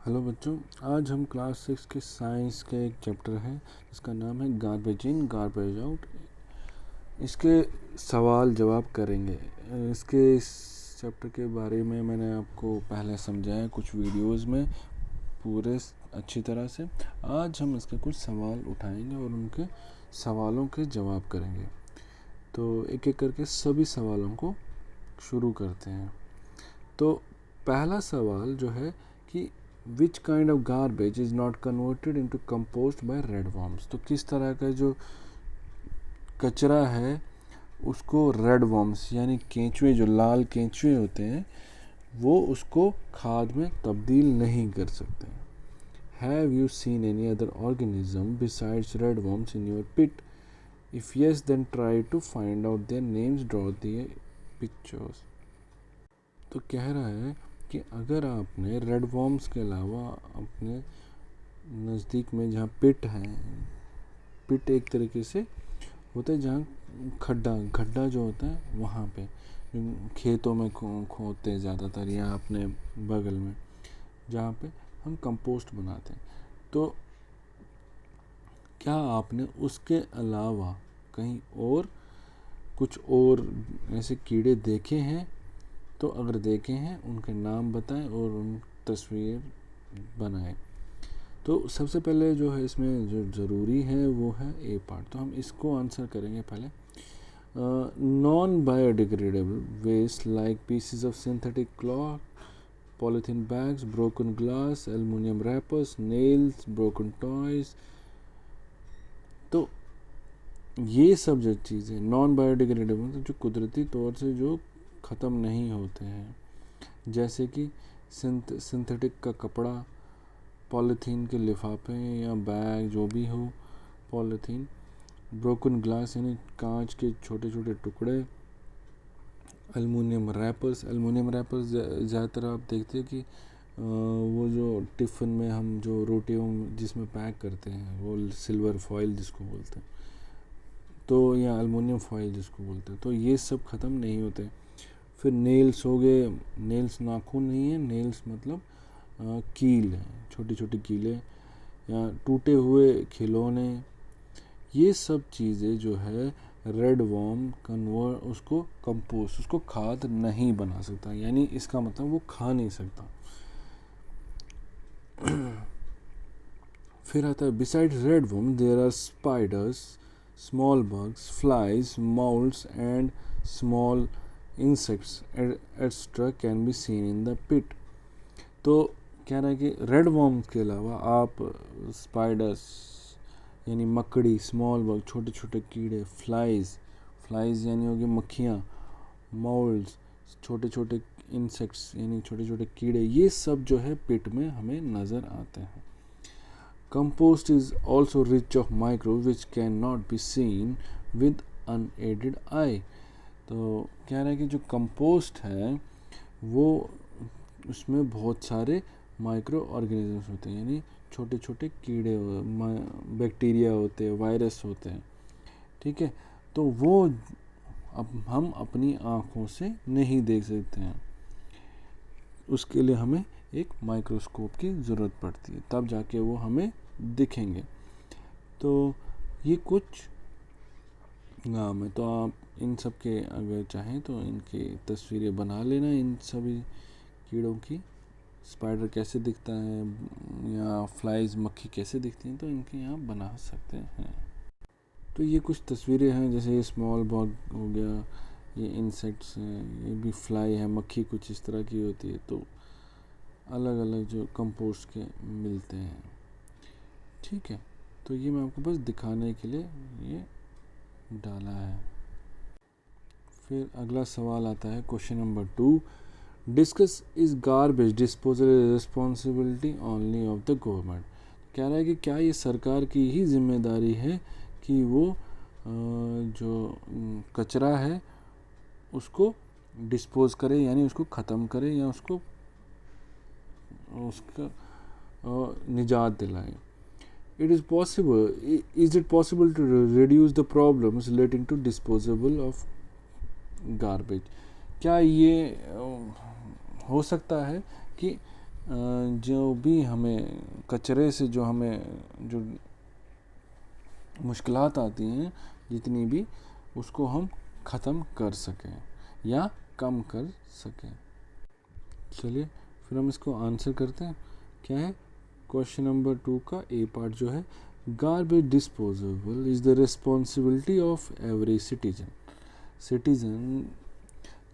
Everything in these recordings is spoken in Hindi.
हेलो बच्चों, आज हम क्लास 6 के साइंस का एक चैप्टर है जिसका नाम है गार्बेज इन गार्बेज आउट। इसके सवाल जवाब करेंगे। इस चैप्टर के बारे में मैंने आपको पहले समझाया कुछ वीडियोस में पूरे अच्छी तरह से। आज हम इसके कुछ सवाल उठाएंगे और उनके सवालों के जवाब करेंगे। तो एक एक करके सभी सवालों को शुरू करते हैं। तो पहला सवाल जो है कि Which kind of garbage is not converted into compost by redworms? तो किस तरह का जो कचरा है उसको रेडवर्म्स यानी केंचुए, जो लाल केंचुए होते हैं, वो उसको खाद में तब्दील नहीं कर सकते। Have you seen any other organism besides redworms in your pit? If yes, then try to find out their names, draw the pictures. तो कह रहा है कि अगर आपने रेडवर्म्स के अलावा अपने नज़दीक में जहाँ पिट है, पिट एक तरीके से होता है जहाँ गड्ढा जो होता है वहाँ पे खेतों में खोदते हैं ज़्यादातर, या अपने बगल में जहाँ पे हम कंपोस्ट बनाते हैं। तो क्या आपने उसके अलावा कहीं और कुछ और ऐसे कीड़े देखे हैं? तो अगर देखे हैं उनके नाम बताएं और उन तस्वीर बनाएं। तो सबसे पहले जो है इसमें जो ज़रूरी है वो है ए पार्ट। तो हम इसको आंसर करेंगे पहले। Non biodegradable waste like pieces of synthetic cloth, polythene bags, broken glass, aluminium wrappers, nails, broken toys. तो ये सब जो चीज़ें नॉन बायोडिग्रेडेबल, तो जो कुदरती तौर से जो ख़त्म नहीं होते हैं, जैसे कि सिंथेटिक का कपड़ा, पॉलीथीन के लिफाफे या बैग जो भी हो, पॉलीथीन, ब्रोकन ग्लास यानी कांच के छोटे छोटे टुकड़े, एल्युमिनियम रैपर्स ज़्यादातर आप देखते हैं कि वो जो टिफ़िन में हम जो रोटियों जिसमें पैक करते हैं वो सिल्वर फॉइल जिसको बोलते हैं, तो या एल्युमिनियम फॉइल जिसको बोलते हैं, तो ये सब ख़त्म नहीं होते। फिर नेल्स हो गए। नेल्स नाखून नहीं है, नेल्स मतलब कील है, छोटी छोटी कीलें या टूटे हुए खिलौने। ये सब चीज़ें जो है रेडवर्म कन्वर्ट उसको कंपोस्ट, उसको खाद नहीं बना सकता, यानी इसका मतलब वो खा नहीं सकता। फिर आता है besides redworm there are spiders, small bugs, flies, moles and small insects etc can be seen in the pit। तो कह रहा है कि रेड वर्म्स के अलावा आप स्पाइडर्स यानी मकड़ी, स्मॉल बग छोटे छोटे कीड़े, फ्लाइज यानी होगी मक्खियाँ, मोल्ड्स छोटे छोटे इंसेक्ट्स यानी छोटे छोटे कीड़े, ये सब जो है पिट में हमें नज़र आते हैं। Compost is also rich of microbe which can not be seen with unaided eye. तो कह रहा है कि जो कंपोस्ट है वो उसमें बहुत सारे माइक्रो ऑर्गेनिजम्स होते हैं, यानी छोटे छोटे कीड़े, बैक्टीरिया होते हैं, वायरस होते हैं, ठीक है। तो वो अब हम अपनी आँखों से नहीं देख सकते हैं, उसके लिए हमें एक माइक्रोस्कोप की ज़रूरत पड़ती है, तब जाके वो हमें दिखेंगे। तो ये कुछ नाम है। तो आप इन सब के अगर चाहें तो इनकी तस्वीरें बना लेना, इन सभी कीड़ों की, स्पाइडर कैसे दिखता है या फ्लाइज मक्खी कैसे दिखती हैं, तो इनके यहाँ बना सकते हैं। तो ये कुछ तस्वीरें हैं, जैसे ये स्मॉल बग हो गया, ये इंसेक्ट्स हैं, ये भी फ्लाई है, मक्खी कुछ इस तरह की होती है। तो अलग अलग जो कंपोस्ट के मिलते हैं, ठीक है। तो ये मैं आपको बस दिखाने के लिए ये डाला है। फिर अगला सवाल आता है question number 2, discuss is garbage disposal responsibility only of the government. कह रहा है कि क्या ये सरकार की ही जिम्मेदारी है कि वो जो कचरा है उसको डिस्पोज करे, यानी उसको ख़त्म करे या उसको उसका निजात दिलाए। Is it possible to reduce the problems relating to disposable of garbage? क्या ये हो सकता है कि जो भी हमें कचरे से जो मुश्किलात आती हैं जितनी भी, उसको हम ख़त्म कर सकें या कम कर सकें। चलिए फिर हम इसको आंसर करते हैं। क्या है क्वेश्चन नंबर 2 का ए पार्ट जो है, garbage disposable is the responsibility of every citizen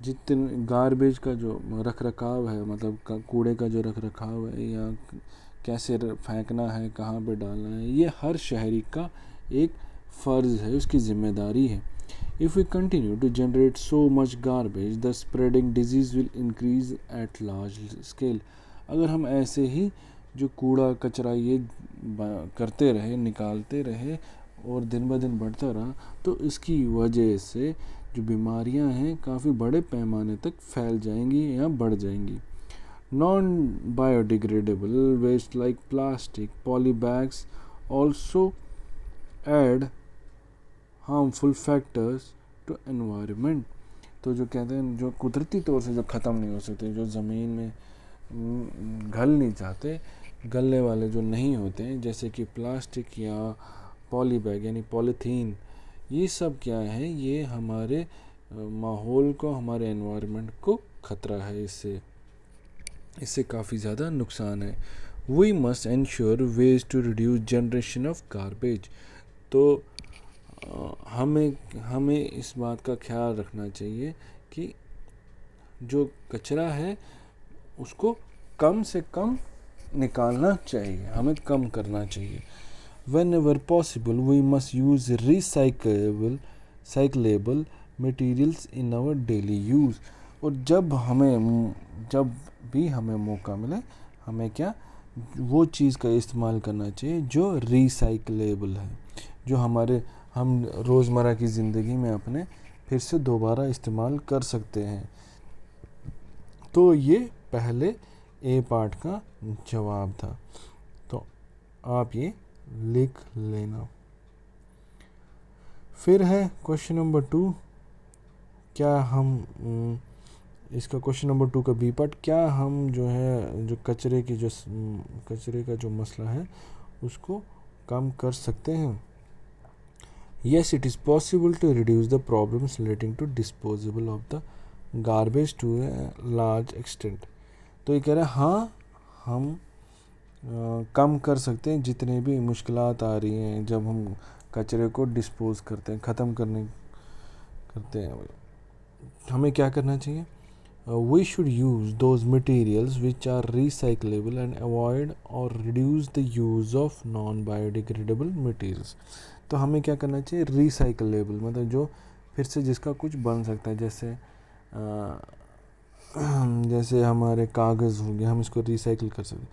जितने गार्बेज का जो रख रखाव है, मतलब कूड़े का जो रख रखाव है या कैसे फेंकना है, कहाँ पे डालना है, ये हर शहरी का एक फ़र्ज़ है, उसकी ज़िम्मेदारी है। If we continue to generate so much garbage, the spreading disease will increase at large scale. अगर हम ऐसे ही जो कूड़ा कचरा ये करते रहे, निकालते रहे और दिन ब दिन बढ़ता रहा, तो इसकी वजह से जो बीमारियां हैं काफ़ी बड़े पैमाने तक फैल जाएंगी या बढ़ जाएंगी। Non biodegradable waste like plastic, polybags also add harmful factors to environment. तो जो कहते हैं जो कुदरती तौर से जो ख़त्म नहीं हो सकते, जो ज़मीन में घल नहीं जाते, गलने वाले जो नहीं होते हैं, जैसे कि प्लास्टिक या पॉलीबैग यानी पॉलीथीन, ये सब क्या है, ये हमारे माहौल को, हमारे एनवायरनमेंट को ख़तरा है, इससे काफ़ी ज़्यादा नुकसान है। We must ensure ways to reduce generation of garbage. तो हमें इस बात का ख्याल रखना चाहिए कि जो कचरा है उसको कम से कम निकालना चाहिए, हमें कम करना चाहिए। Whenever possible, we must use recyclable materials in our daily use. और जब भी हमें मौका मिले, हमें क्या वो चीज़ का इस्तेमाल करना चाहिए जो रिसाइकलेबल है, जो हम रोज़मर्रा की ज़िंदगी में अपने फिर से दोबारा इस्तेमाल कर सकते हैं। तो ये पहले ए पार्ट का जवाब था, तो आप ये लिख लेना। फिर है क्वेश्चन नंबर 2। क्या हम इसका क्वेश्चन नंबर 2 का बी पार्ट, क्या हम जो है जो कचरे का जो मसला है उसको कम कर सकते हैं? Yes, it is possible to reduce the problems relating to disposal of the garbage to a large extent. तो ये कह रहा है हाँ, हम कम कर सकते हैं जितने भी मुश्किलात आ रही हैं जब हम कचरे को डिस्पोज करते हैं, ख़त्म करते हैं। हमें क्या करना चाहिए? We should use those materials which are recyclable and avoid or reduce the use of non-biodegradable materials. तो हमें क्या करना चाहिए? रिसाइकलेबल मतलब जो फिर से जिसका कुछ बन सकता है, जैसे हमारे कागज़ हो गया, हम इसको रिसाइकिल कर सकते हैं।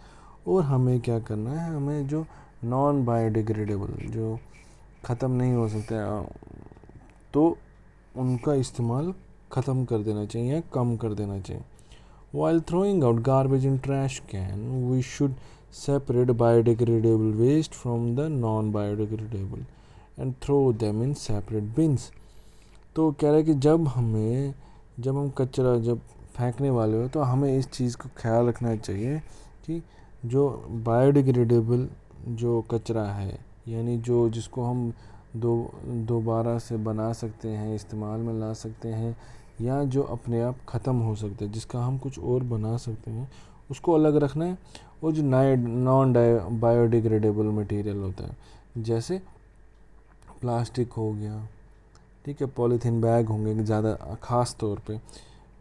और हमें क्या करना है, हमें जो नॉन बायोडिग्रेडेबल जो ख़त्म नहीं हो सकता, तो उनका इस्तेमाल ख़त्म कर देना चाहिए या कम कर देना चाहिए। While throwing out garbage in trash can, we should separate biodegradable waste from the non-biodegradable and throw them in separate bins. तो कह रहा है कि जब हम कचरा जब फेंकने वाले हो तो हमें इस चीज़ को ख्याल रखना चाहिए कि जो बायोडिग्रेडेबल जो कचरा है, यानी जिसको हम दोबारा से बना सकते हैं, इस्तेमाल में ला सकते हैं, या जो अपने आप ख़त्म हो सकते हैं, जिसका हम कुछ और बना सकते हैं, उसको अलग रखना है। और जो नॉन बायोडिग्रेडेबल मटेरियल होता है, जैसे प्लास्टिक हो गया, ठीक है, पॉलीथीन बैग होंगे ज़्यादा ख़ास तौर पे,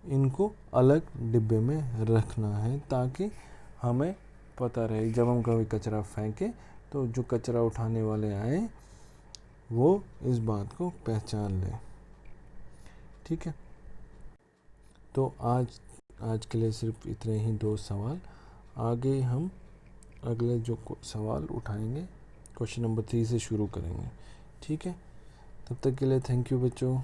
इनको अलग डिब्बे में रखना है ताकि हमें पता रहे जब हम कभी कचरा फेंकें तो जो कचरा उठाने वाले आए वो इस बात को पहचान लें। ठीक है, तो आज के लिए सिर्फ इतने ही 2 सवाल। आगे हम अगले जो सवाल उठाएंगे क्वेश्चन नंबर 3 से शुरू करेंगे। ठीक है, तब तक के लिए थैंक यू बच्चों।